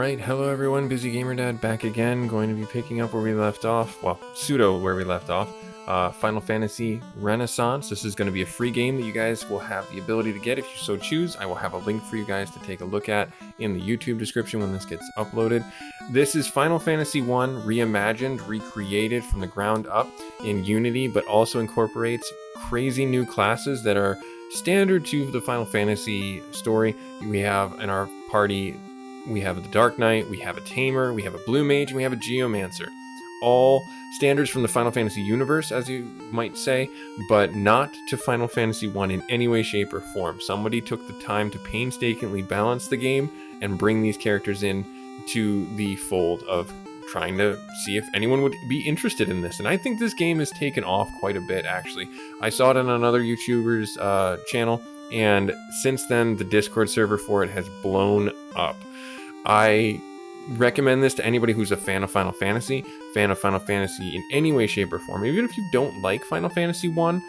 Alright, hello everyone, Busy Gamer Dad back again, going to be picking up where we left off, well, pseudo where we left off, Final Fantasy Renaissance. This is going to be a free game that you guys will have the ability to get if you so choose. I will have a link for you guys to take a look at in the YouTube description when this gets uploaded. This is Final Fantasy 1 reimagined, recreated from the ground up in Unity, but also incorporates crazy new classes that are standard to the Final Fantasy story. We have in our party, we have the Dark Knight, we have a Tamer, we have a Blue Mage, and we have a Geomancer. All standards from the Final Fantasy universe, as you might say, but not to Final Fantasy 1 in any way, shape, or form. Somebody took the time to painstakingly balance the game and bring these characters in to the fold of trying to see if anyone would be interested in this. And I think this game has taken off quite a bit, actually. I saw it on another YouTuber's channel, and since then, the Discord server for it has blown up. I recommend this to anybody who's a fan of Final Fantasy in any way, shape, or form. Even if you don't like Final Fantasy 1,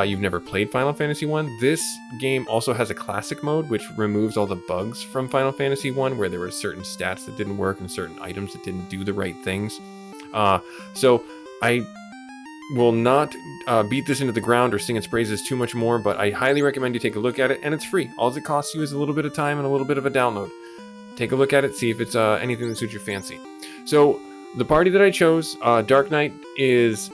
you've never played Final Fantasy 1, this game also has a classic mode, which removes all the bugs from Final Fantasy 1, where there were certain stats that didn't work and certain items that didn't do the right things. So I will not beat this into the ground or sing its praises too much more, but I highly recommend you take a look at it, and it's free. All it costs you is a little bit of time and a little bit of a download. Take a look at it, see if it's anything that suits your fancy. So, the party that I chose, Dark Knight, is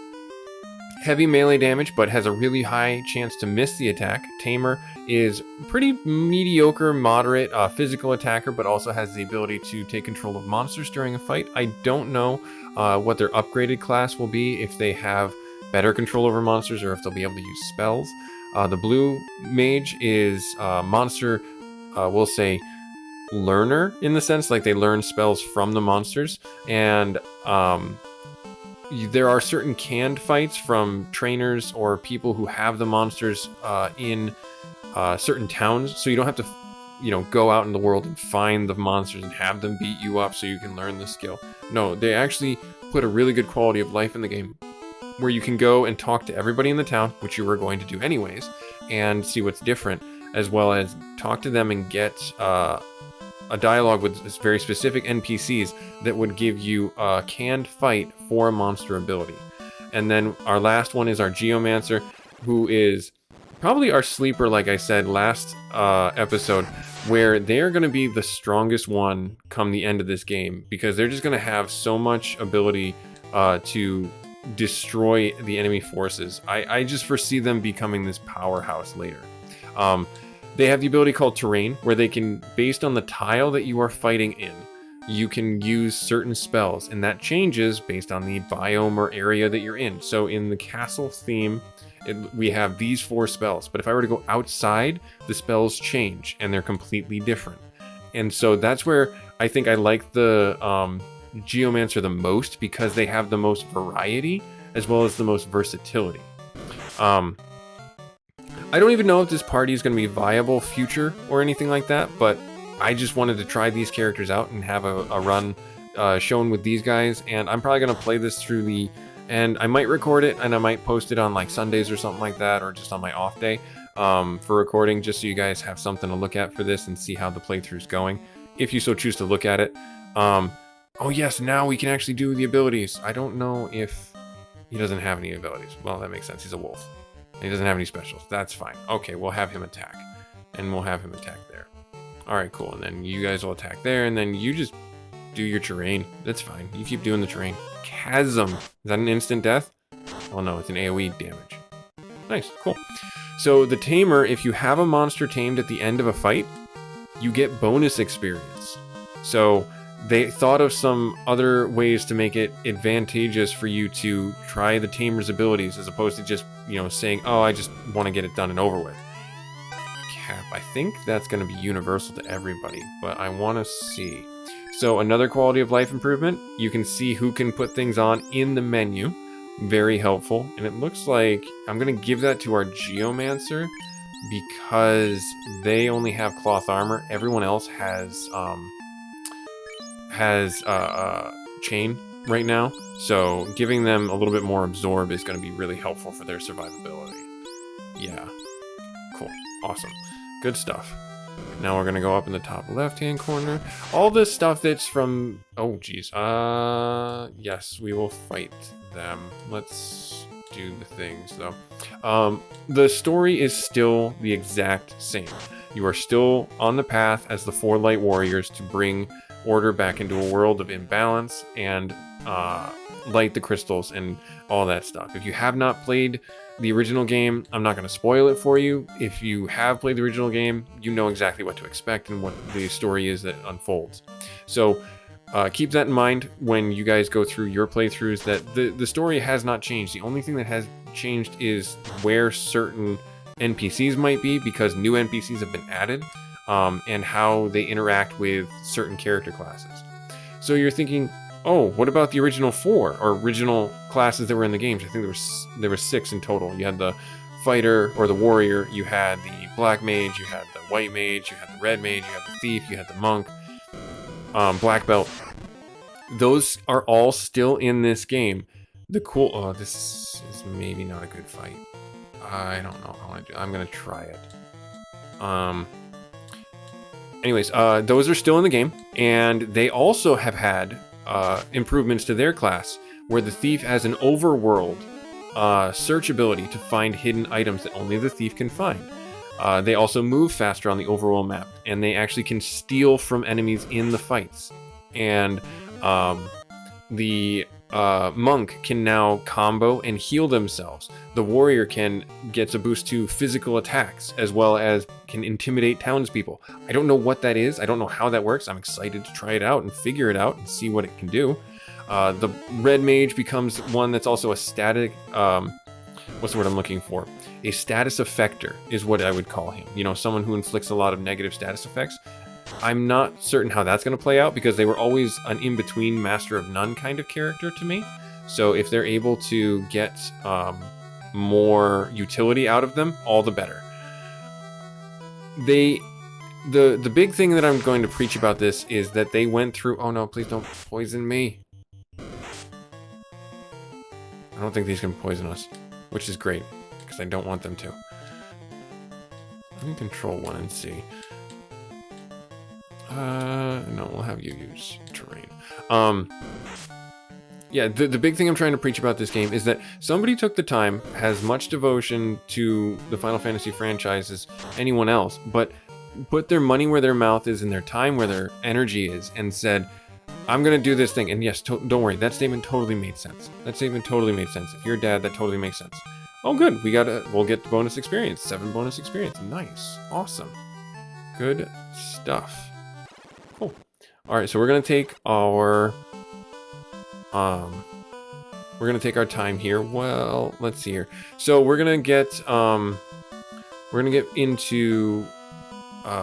heavy melee damage, but has a really high chance to miss the attack. Tamer is pretty mediocre, moderate physical attacker, but also has the ability to take control of monsters during a fight. I don't know what their upgraded class will be, if they have better control over monsters, or if they'll be able to use spells. The Blue Mage is monster, we'll say, learner, in the sense like they learn spells from the monsters, and there are certain canned fights from trainers or people who have the monsters in certain towns, so you don't have to go out in the world and find the monsters and have them beat you up so you can learn the skill. No, they actually put a really good quality of life in the game where you can go and talk to everybody in the town, which you were going to do anyways, and see what's different, as well as talk to them and get a dialogue with very specific NPCs that would give you a canned fight for a monster ability. And then our last one is our Geomancer, who is probably our sleeper, like I said last episode, where they're going to be the strongest one come the end of this game, because they're just going to have so much ability to destroy the enemy forces. I just foresee them becoming this powerhouse later. They have the ability called Terrain, where they can, based on the tile that you are fighting in, you can use certain spells, and that changes based on the biome or area that you're in. So in the castle theme, we have these 4 spells, but if I were to go outside, the spells change, and they're completely different. And so that's where I think I like the Geomancer the most, because they have the most variety, as well as the most versatility. I don't even know if this party is going to be viable future or anything like that, but I just wanted to try these characters out and have a run shown with these guys, and I'm probably going to play this through the, and I might record it, and I might post it on like Sundays or something like that, or just on my off day for recording, just so you guys have something to look at for this and see how the playthrough's going, if you so choose to look at it. Oh yes, now we can actually do the abilities. I don't know if he doesn't have any abilities. Well, that makes sense, he's a wolf. He doesn't have any specials. That's fine. Okay, we'll have him attack. And we'll have him attack there. Alright, cool. And then you guys will attack there, and then you just do your terrain. That's fine. You keep doing the terrain. Chasm. Is that an instant death? Oh no, it's an AoE damage. Nice, cool. So the Tamer, if you have a monster tamed at the end of a fight, you get bonus experience. So they thought of some other ways to make it advantageous for you to try the Tamer's abilities, as opposed to just, saying, oh, I just want to get it done and over with. Cap, I think that's going to be universal to everybody, but I want to see. So another quality of life improvement, you can see who can put things on in the menu. Very helpful. And it looks like I'm going to give that to our Geomancer, because they only have cloth armor. Everyone else has chain right now, so giving them a little bit more absorb is going to be really helpful for their survivability. Yeah, cool, awesome, good stuff. Now we're gonna go up in the top left-hand corner. All this stuff that's from, oh geez, yes, we will fight them. Let's do the things though. The story is still the exact same. You are still on the path as the 4 light warriors to bring order back into a world of imbalance and light the crystals and all that stuff. If you have not played the original game, I'm not going to spoil it for you. If you have played the original game, you know exactly what to expect and what the story is that unfolds. So keep that in mind when you guys go through your playthroughs, that the story has not changed. The only thing that has changed is where certain NPCs might be, because new NPCs have been added, and how they interact with certain character classes. So you're thinking, oh, what about the original 4 or original classes that were in the games? I think there were 6 in total. You had the fighter or the warrior, you had the black mage, you had the white mage, you had the red mage, you had the thief, you had the monk, black belt. Those are all still in this game. The cool, oh, this is maybe not a good fight. I don't know how I do. I'm gonna try it. Anyways, those are still in the game, and they also have had improvements to their class, where the thief has an overworld search ability to find hidden items that only the thief can find. They also move faster on the overworld map, and they actually can steal from enemies in the fights. And the monk can now combo and heal themselves. The warrior gets a boost to physical attacks, as well as can intimidate townspeople. I don't know what that is. I don't know how that works. I'm excited to try it out and figure it out and see what it can do. The red mage becomes one that's also a static, what's the word I'm looking for? A status effector is what I would call him. You know, someone who inflicts a lot of negative status effects. I'm not certain how that's going to play out, because they were always an in-between Master of None kind of character to me. So if they're able to get more utility out of them, all the better. The big thing that I'm going to preach about this is that they went through... Oh no, please don't poison me. I don't think these can poison us, which is great, because I don't want them to. Let me control 1 and see. No, we'll have you use terrain. Yeah, the big thing I'm trying to preach about this game is that somebody took the time, has much devotion to the Final Fantasy franchise as anyone else, but put their money where their mouth is and their time where their energy is, and said, I'm gonna do this thing. And yes, don't worry, that statement totally made sense. That statement totally made sense. If you're a dad, that totally makes sense. Oh good, we'll get bonus experience. 7 bonus experience. Nice. Awesome. Good stuff. Cool. Alright, so we're gonna take our time here. Well, let's see here. So we're gonna get into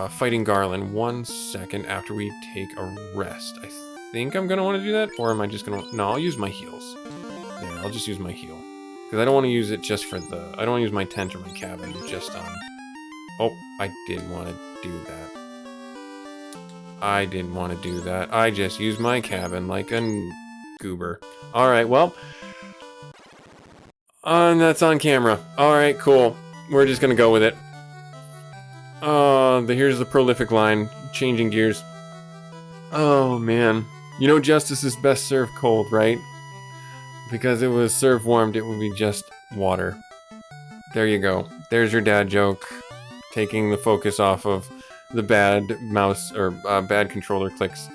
fighting Garland 1 second after we take a rest. I think I'm gonna want to do that, or am I just gonna... No, I'll use my heals. There, I'll just use my heal, because I don't want to use it just for the... I don't want to use my tent or my cabin just on... Oh, I didn't want to do that. I didn't want to do that. I just used my cabin like a goober. Alright, well... that's on camera. Alright, cool. We're just gonna go with it. Here's the prolific line. Changing gears. Oh, man. You know justice is best served cold, right? Because it was served warmed, it would be just water. There you go. There's your dad joke. Taking the focus off of the bad mouse, or bad controller clicks.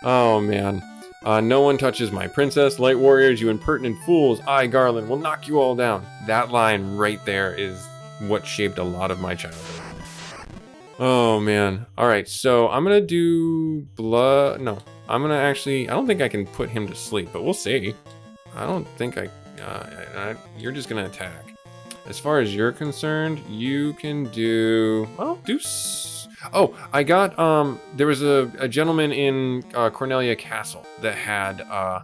Oh, man. No one touches my princess, light warriors, you impertinent fools. I, Garland, will knock you all down. That line right there is what shaped a lot of my childhood. Oh, man. Alright, so I'm gonna do blood... No, I'm gonna actually... I don't think I can put him to sleep, but we'll see. I don't think you're just gonna attack. As far as you're concerned, you can do... Well, do... Oh, I got... There was a gentleman in Cornelia Castle that had a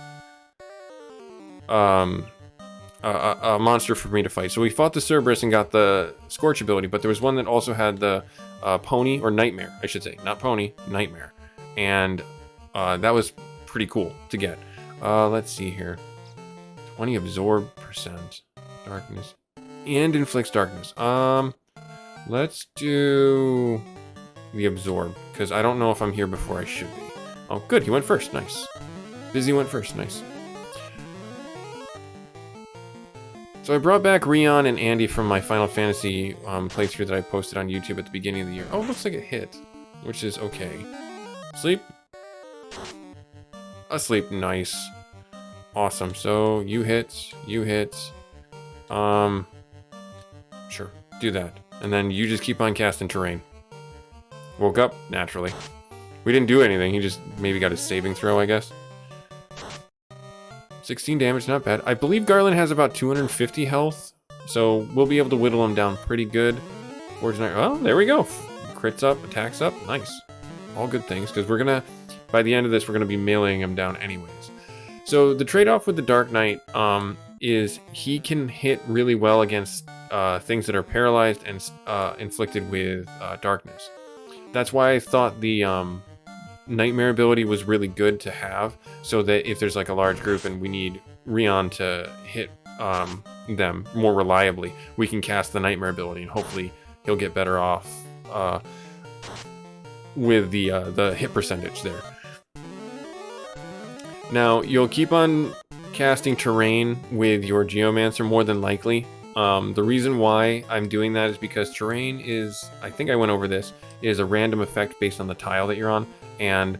monster for me to fight. So we fought the Cerberus and got the Scorch ability, but there was one that also had the Pony, or Nightmare, I should say. Not Pony, Nightmare. And that was pretty cool to get. Let's see here. 20 absorb percent. Darkness. And inflicts darkness. Let's do... the absorb, because I don't know if I'm here before I should be. Oh, good, he went first, nice. Busy went first, nice. So I brought back Rion and Andy from my Final Fantasy playthrough that I posted on YouTube at the beginning of the year. Oh, it looks like it hit, which is okay. Sleep. Asleep, nice. Awesome, so you hit. Sure, do that. And then you just keep on casting terrain. Woke up, naturally. We didn't do anything, he just maybe got his saving throw, I guess. 16 damage, not bad. I believe Garland has about 250 health, so we'll be able to whittle him down pretty good. Oh, there we go. Crits up, attacks up, nice. All good things, because we're gonna, by the end of this, we're gonna be meleeing him down anyways. So the trade-off with the Dark Knight is he can hit really well against things that are paralyzed and inflicted with darkness. That's why I thought the Nightmare ability was really good to have, so that if there's like a large group and we need Rion to hit them more reliably, we can cast the Nightmare ability and hopefully he'll get better off with the hit percentage there. Now, you'll keep on casting terrain with your Geomancer more than likely. The reason why I'm doing that is because terrain is, I think I went over this, is a random effect based on the tile that you're on. And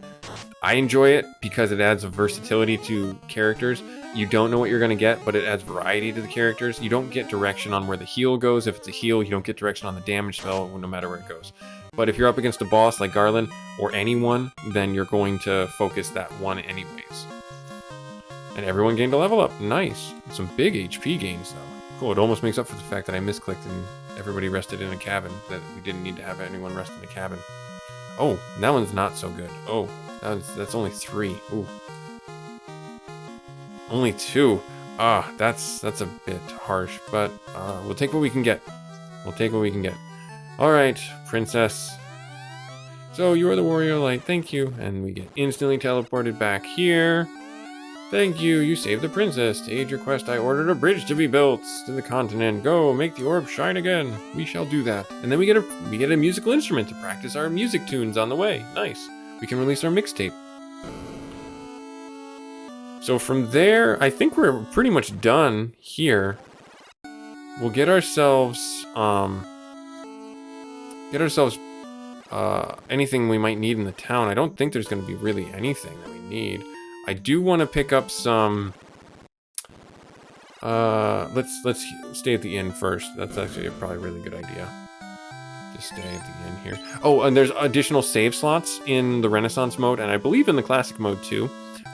I enjoy it because it adds a versatility to characters. You don't know what you're going to get, but it adds variety to the characters. You don't get direction on where the heal goes. If it's a heal, you don't get direction on the damage spell, no matter where it goes. But if you're up against a boss like Garland or anyone, then you're going to focus that one anyways. And everyone gained a level up. Nice. Some big HP gains, though. Cool, it almost makes up for the fact that I misclicked and everybody rested in a cabin, that we didn't need to have anyone rest in a cabin. Oh, that one's not so good. Oh, that's only 3. Ooh. Only 2. Ah, that's a bit harsh, but we'll take what we can get. We'll take what we can get. Alright, princess. So, you are the warrior light, thank you. And we get instantly teleported back here. Thank you, you saved the princess. To aid your quest, I ordered a bridge to be built to the continent. Go, make the orb shine again. We shall do that. And then we get a musical instrument to practice our music tunes on the way. Nice. We can release our mixtape. So from there, I think we're pretty much done here. We'll get ourselves anything we might need in the town. I don't think there's going to be really anything that we need. I do want to pick up some. Let's stay at the inn first. That's actually probably a really good idea. Just stay at the inn here. Oh, and there's additional save slots in the Renaissance mode, and I believe in the Classic mode too,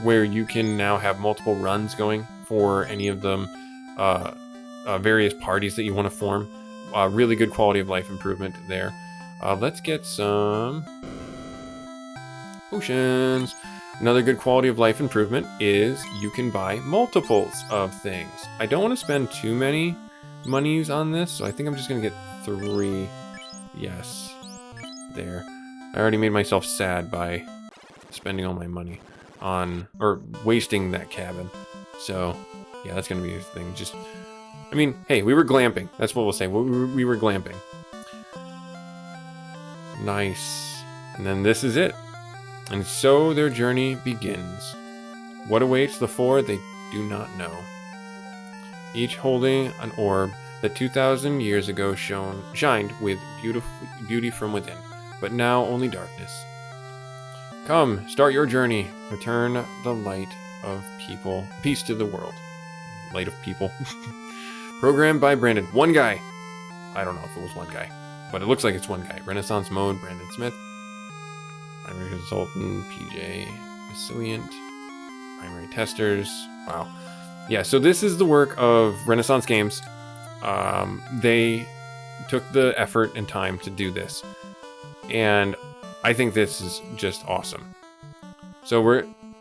where you can now have multiple runs going for any of them, various parties that you want to form. Really good quality of life improvement there. Let's get some potions. Another good quality of life improvement is you can buy multiples of things. I don't want to spend too many monies on this, so I think I'm just going to get 3. Yes. There. I already made myself sad by spending all my money on, or wasting that cabin. So, yeah, that's going to be a thing. Just, I mean, hey, we were glamping. That's what we'll say. We were glamping. Nice. And then this is it. And so their journey begins. What awaits the 4, they do not know. Each holding an orb that 2,000 years ago shined with beauty from within, but now only darkness. Come, start your journey. Return the light of people. Peace to the world. Light of people. Programmed by Brandon. One guy. I don't know if it was one guy, but it looks like it's one guy. Renaissance mode, Brandon Smith. Primary consultant, PJ, Resilient, primary testers. Wow. Yeah, so this is the work of Renaissance Games. They took the effort and time to do this. And I think this is just awesome. So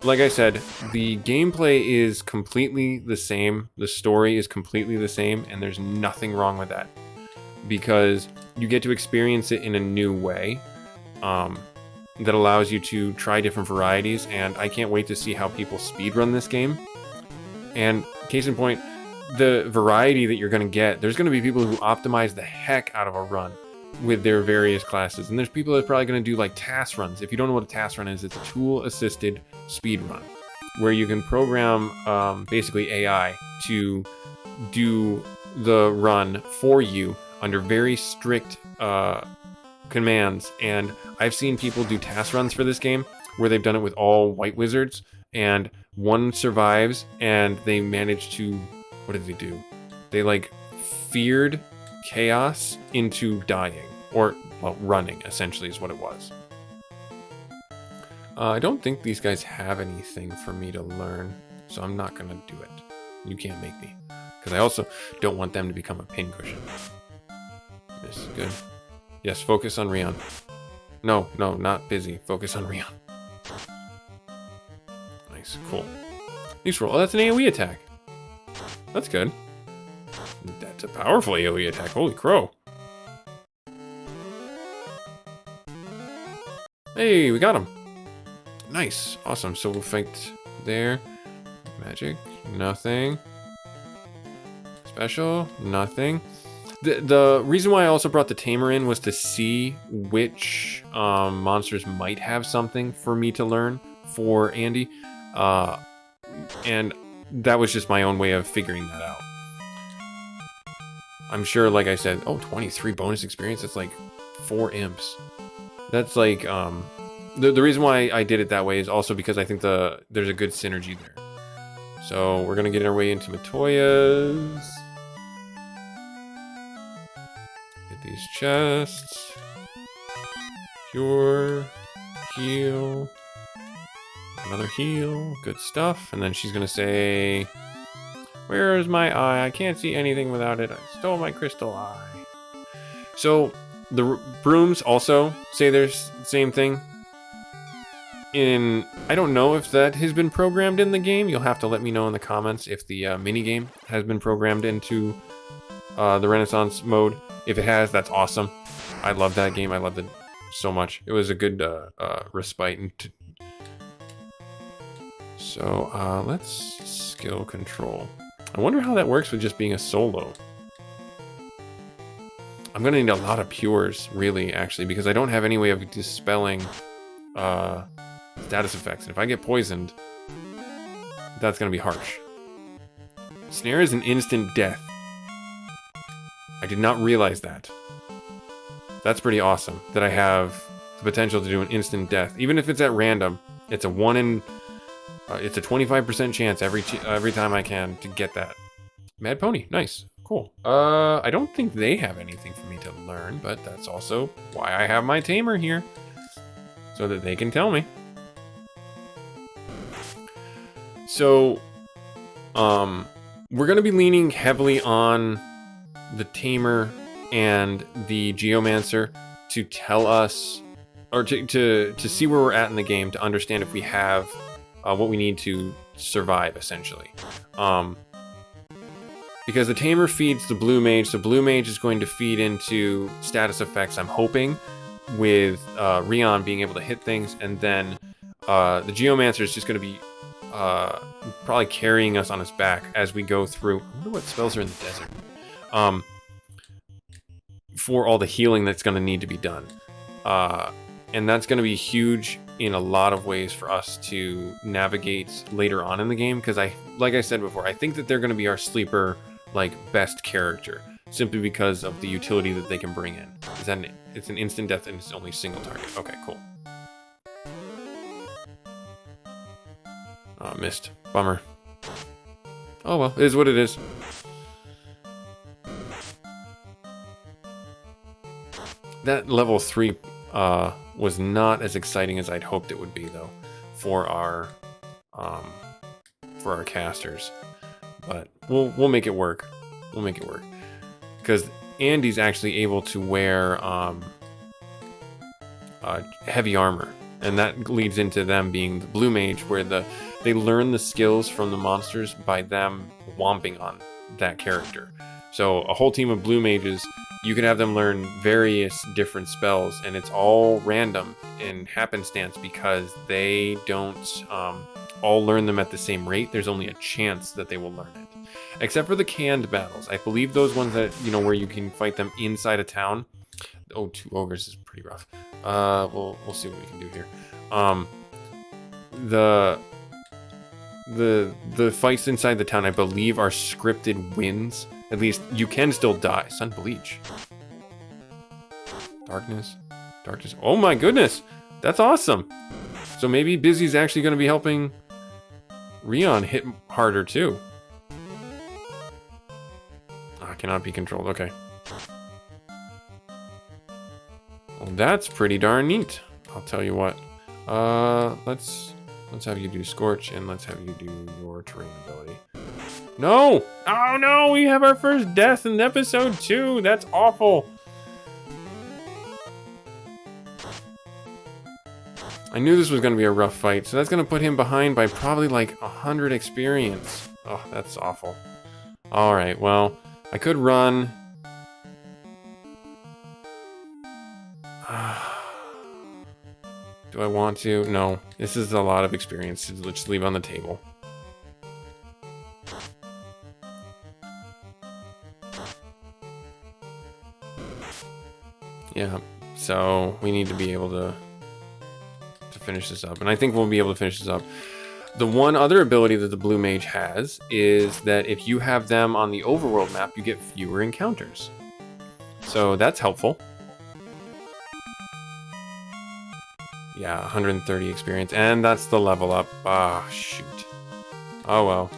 like I said, the gameplay is completely the same. The story is completely the same, and there's nothing wrong with that. Because you get to experience it in a new way. That allows you to try different varieties, and I can't wait to see how people speedrun this game. And case in point, the variety that you're going to get, there's going to be people who optimize the heck out of a run. with their various classes. And there's people that are probably going to do like task runs. If you don't know what a task run is, it's a tool-assisted speed run where you can program basically AI to do the run for you under very strict commands. And I've seen people do task runs for this game where they've done it with all white wizards, and one survives, and they manage to, what did they do? They like feared chaos into dying, or well, running essentially is what it was. I don't think these guys have anything for me to learn, so I'm not gonna do it. You can't make me, because I also don't want them to become a pincushion. This is good. Yes, focus on Rion. No, not busy. Focus on Rion. Nice, cool. Nice roll. Oh, that's an AoE attack. That's good. That's a powerful AoE attack. Holy crow. Hey, we got him. Nice. Awesome. So we'll fight there. Magic. Nothing. Special. Nothing. The reason why I also brought the Tamer in was to see which monsters might have something for me to learn for Andy. And that was just my own way of figuring that out. I'm sure, like I said, 23 bonus experience. That's like 4 imps. That's like, the reason why I did it that way is also because I think there's a good synergy there. So we're going to get our way into Matoya's. Get these chests. Cure. Heal. Another heal. Good stuff. And then she's going to say, "Where is my eye? I can't see anything without it. I stole my crystal eye." So the brooms also say there's the same thing. I don't know if that has been programmed in the game. You'll have to let me know in the comments if the minigame has been programmed into the Renaissance mode. If it has, that's awesome. I love that game. I loved it so much. It was a good respite. So let's skill control. I wonder how that works with just being a solo. I'm going to need a lot of pures, really, actually, because I don't have any way of dispelling status effects. And if I get poisoned, that's going to be harsh. Snare is an instant death. I did not realize that. That's pretty awesome, that I have the potential to do an instant death. Even if it's at random, it's a 25% chance every time I can to get that. Mad Pony, nice, cool. I don't think they have anything for me to learn, but that's also why I have my Tamer here, so that they can tell me. So, we're gonna be leaning heavily on the Tamer and the Geomancer to tell us, or to see where we're at in the game, to understand if we have what we need to survive, essentially. Because the Tamer feeds the Blue Mage, so Blue Mage is going to feed into status effects, I'm hoping, with Rion being able to hit things, and then the Geomancer is just going to be probably carrying us on his back as we go through. I wonder what spells are in the desert. For all the healing that's going to need to be done. And that's going to be huge in a lot of ways for us to navigate later on in the game, because like I said before, I think that they're going to be our sleeper, like, best character, simply because of the utility that they can bring in. It's an instant death and it's only single target. Okay, cool. Oh, missed. Bummer. Oh well, it is what it is. That level 3 was not as exciting as I'd hoped it would be, though, for our casters. But we'll make it work. We'll make it work, because Andy's actually able to wear heavy armor, and that leads into them being the Blue Mage, where they learn the skills from the monsters by them womping on that character. So a whole team of Blue Mages, you can have them learn various different spells, and it's all random and happenstance because they don't all learn them at the same rate. There's only a chance that they will learn it. Except for the canned battles. I believe those ones that, where you can fight them inside a town, Oh, 2 ogres is pretty rough. We'll see what we can do here. The fights inside the town, I believe, are scripted wins. At least you can still die. Sun Bleach. Darkness. Darkness. Oh my goodness! That's awesome! So maybe Busy's actually going to be helping Rion hit harder too. Oh, cannot be controlled. Okay. Well, that's pretty darn neat. I'll tell you what. Let's have you do Scorch, and let's have you do your terrain ability. No! Oh no! We have our first death in episode 2. That's awful. I knew this was going to be a rough fight, so that's going to put him behind by probably like 100 experience. Oh, that's awful. All right, well, I could run. Do I want to? No. This is a lot of experience to just leave on the table. Yeah, so we need to be able to finish this up. And I think we'll be able to finish this up. The one other ability that the blue mage has is that if you have them on the overworld map, you get fewer encounters. So that's helpful. Yeah, 130 experience, and that's the level up. Ah, shoot. Oh well.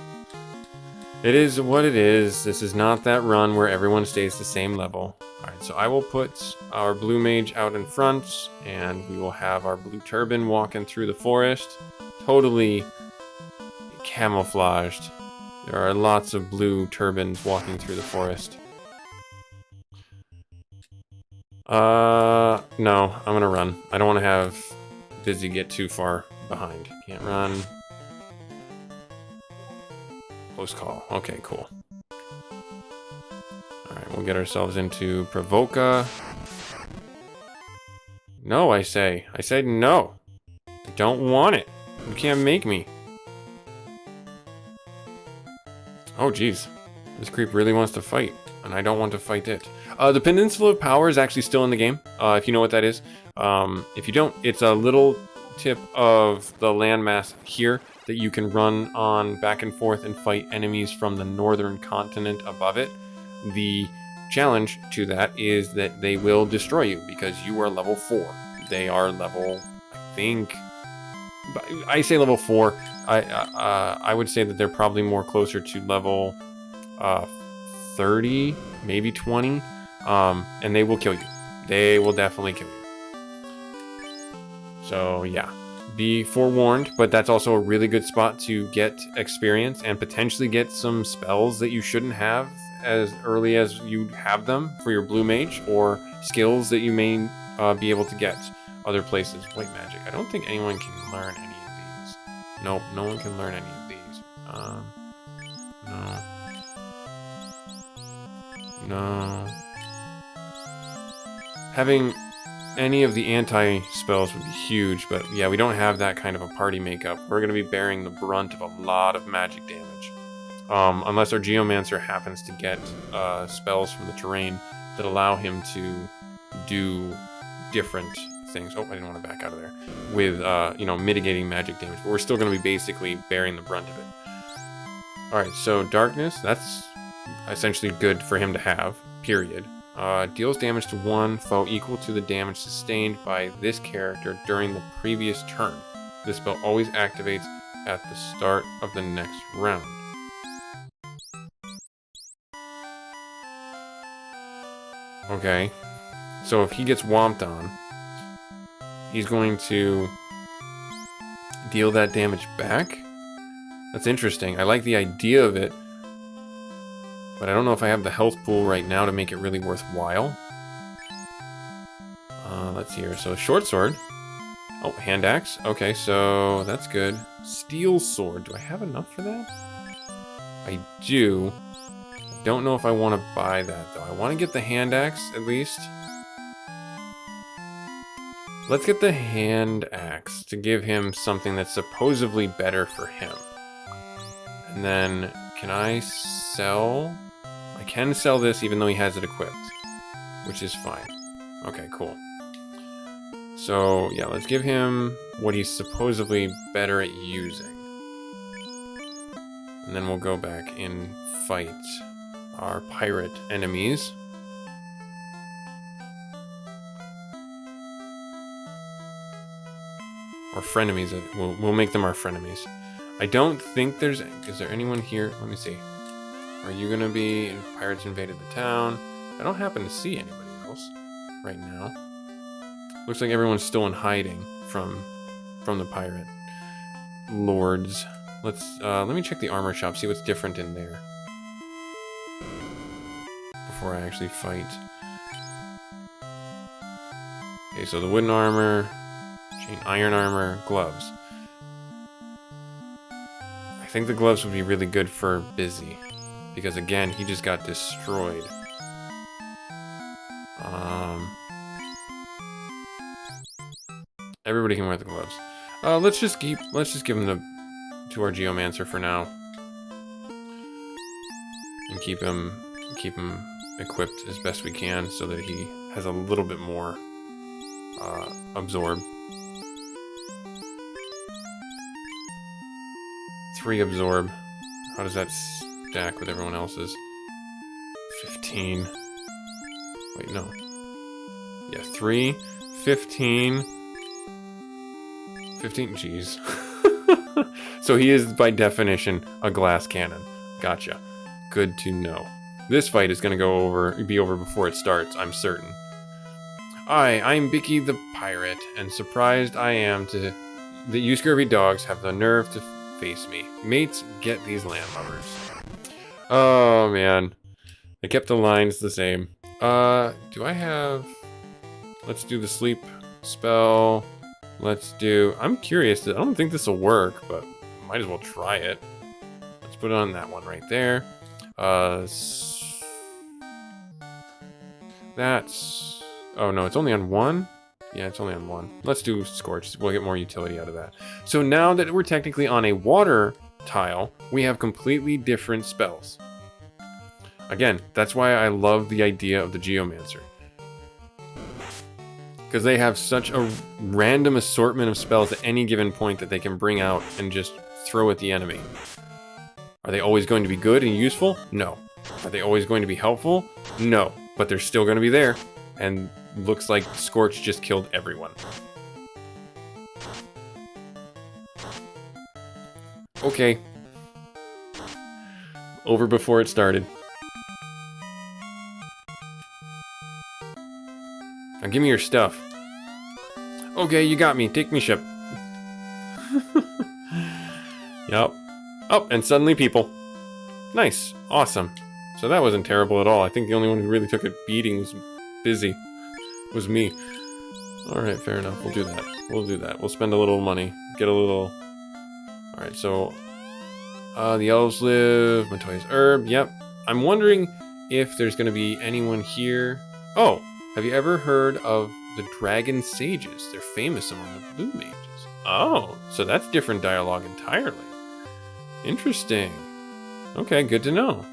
It is what it is. This is not that run where everyone stays the same level. Alright, so I will put our blue mage out in front, and we will have our blue turban walking through the forest. Totally camouflaged. There are lots of blue turbans walking through the forest. No, I'm gonna run. I don't want to have Busy get too far behind. Can't run. Close call. Okay, cool. Alright, we'll get ourselves into Provoca. No, I say. I said no. I don't want it. You can't make me. Oh, geez. This creep really wants to fight, and I don't want to fight it. The Peninsula of Power is actually still in the game, if you know what that is. If you don't, it's a little tip of the landmass here that you can run on back and forth and fight enemies from the northern continent above it. The challenge to that is that they will destroy you because you are level 4. They are level, I think, I say level 4. I would say that they're probably more closer to level 30, maybe 20, and they will kill you. They will definitely kill you. So yeah, be forewarned, but that's also a really good spot to get experience and potentially get some spells that you shouldn't have as early as you have them for your blue mage, or skills that you may be able to get other places. White magic. I don't think anyone can learn any of these. Nope, no one can learn any of these. No. Having any of the anti-spells would be huge, but yeah, we don't have that kind of a party makeup. We're going to be bearing the brunt of a lot of magic damage. Unless our Geomancer happens to get spells from the terrain that allow him to do different things. Oh, I didn't want to back out of there. With, mitigating magic damage, but we're still going to be basically bearing the brunt of it. Alright, so Darkness, that's essentially good for him to have, period. Deals damage to one foe equal to the damage sustained by this character during the previous turn. This spell always activates at the start of the next round. Okay, so if he gets whomped on, he's going to deal that damage back? That's interesting. I like the idea of it, but I don't know if I have the health pool right now to make it really worthwhile. Let's see here. So, short sword. Oh, hand axe. Okay, so that's good. Steel sword. Do I have enough for that? I do. I don't know if I want to buy that, though. I want to get the hand axe, at least. Let's get the hand axe to give him something that's supposedly better for him. And then, can I sell? I can sell this even though he has it equipped, which is fine. Okay, cool. So, yeah, let's give him what he's supposedly better at using. And then we'll go back and fight our pirate enemies. Or frenemies. We'll make them our frenemies. I don't think there's... Is there anyone here? Let me see. Are you going to be... Pirates invaded the town. I don't happen to see anybody else right now. Looks like everyone's still in hiding from the pirate lords. Let me check the armor shop, see what's different in there before I actually fight. Okay, so the wooden armor, chain iron armor, gloves. I think the gloves would be really good for Busy, because again, he just got destroyed. Everybody can wear the gloves. Let's just give him to our Geomancer for now, and keep him equipped as best we can so that he has a little bit more absorb. 3 absorb. How does that stack with everyone else's? 15. Wait, no. Yeah, 3, 15. 15, jeez. So he is, by definition, a glass cannon. Gotcha. Good to know. This fight is going to be over before it starts, I'm certain. I'm Bicky the Pirate, and surprised I am that you scurvy dogs have the nerve to face me. Mates, get these landlubbers. Oh, man. I kept the lines the same. Do I have... Let's do the sleep spell. Let's do... I'm curious. I don't think this will work, but might as well try it. Let's put it on that one right there. That's... Oh, no, it's only on 1? Yeah, it's only on 1. Let's do Scorch. We'll get more utility out of that. So now that we're technically on a water tile, we have completely different spells. Again, that's why I love the idea of the Geomancer. Because they have such a random assortment of spells at any given point that they can bring out and just throw at the enemy. Are they always going to be good and useful? No. Are they always going to be helpful? No. But they're still going to be there. And looks like Scorch just killed everyone. Okay. Over before it started. Now give me your stuff. Okay, you got me. Take me ship. Yep. Oh, and suddenly people. Nice. Awesome. So that wasn't terrible at all. I think the only one who really took a beating was Busy. Was me. Alright, fair enough. We'll do that. We'll do that. We'll spend a little money. Get a little... Alright, so... the elves live. Montoya's herb. Yep. I'm wondering if there's going to be anyone here. Oh! Have you ever heard of the Dragon Sages? They're famous among the Blue Mages. Oh, so that's different dialogue entirely. Interesting. Okay, good to know.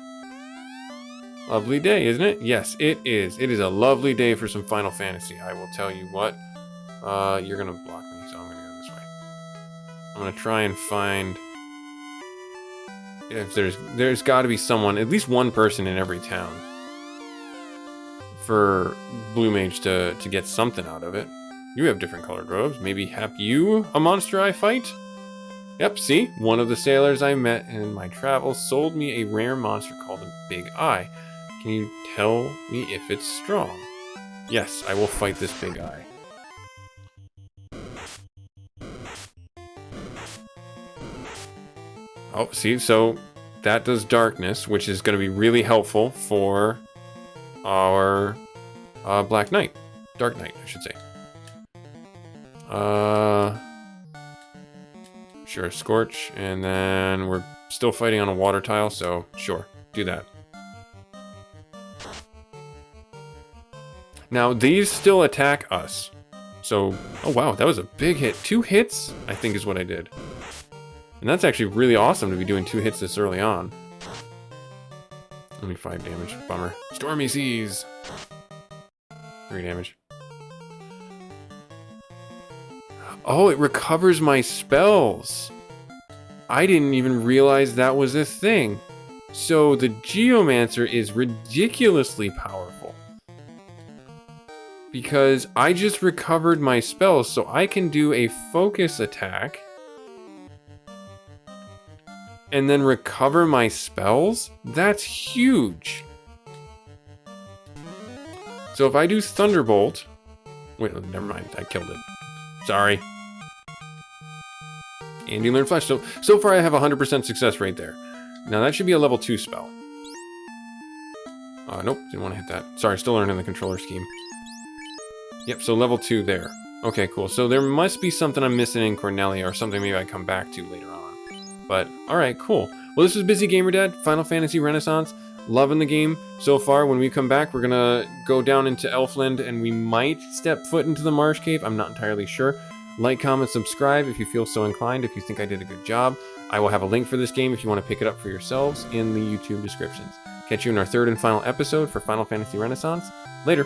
Lovely day, isn't it? Yes, it is. It is a lovely day for some Final Fantasy. I will tell you what. You're going to block me, so I'm going to go this way. I'm going to try and find... If there's got to be someone, at least one person in every town, for Blue Mage to get something out of it. You have different colored robes. Maybe have you a monster I fight? Yep, see? One of the sailors I met in my travels sold me a rare monster called a Big Eye. Can you tell me if it's strong? Yes, I will fight this Big Eye. Oh, see? So that does darkness, which is going to be really helpful for our Black Knight. Dark Knight, I should say. Sure, Scorch, and then we're still fighting on a water tile, so sure, do that. Now, these still attack us. So, oh wow, that was a big hit. 2 hits, I think is what I did. And that's actually really awesome to be doing 2 hits this early on. Only 5 damage, bummer. Stormy Seas! 3 damage. Oh, it recovers my spells. I didn't even realize that was a thing. So the Geomancer is ridiculously powerful. Because I just recovered my spells, so I can do a focus attack and then recover my spells? That's huge. So if I do Thunderbolt... Wait, never mind. I killed it. Sorry. And you learn Flash. So far I have 100% success rate there. Now that should be a level 2 spell. Nope, didn't want to hit that. Sorry, still learning the controller scheme. Yep, so level 2 there. Okay, cool. So there must be something I'm missing in Cornelia, or something maybe I come back to later on. But, alright, cool. Well, this was Busy Gamer Dad, Final Fantasy Renaissance. Loving the game so far. When we come back, we're gonna go down into Elfland, and we might step foot into the Marsh Cave. I'm not entirely sure. Like, comment, subscribe if you feel so inclined, if you think I did a good job. I will have a link for this game if you want to pick it up for yourselves in the YouTube descriptions. Catch you in our third and final episode for Final Fantasy Renaissance. Later.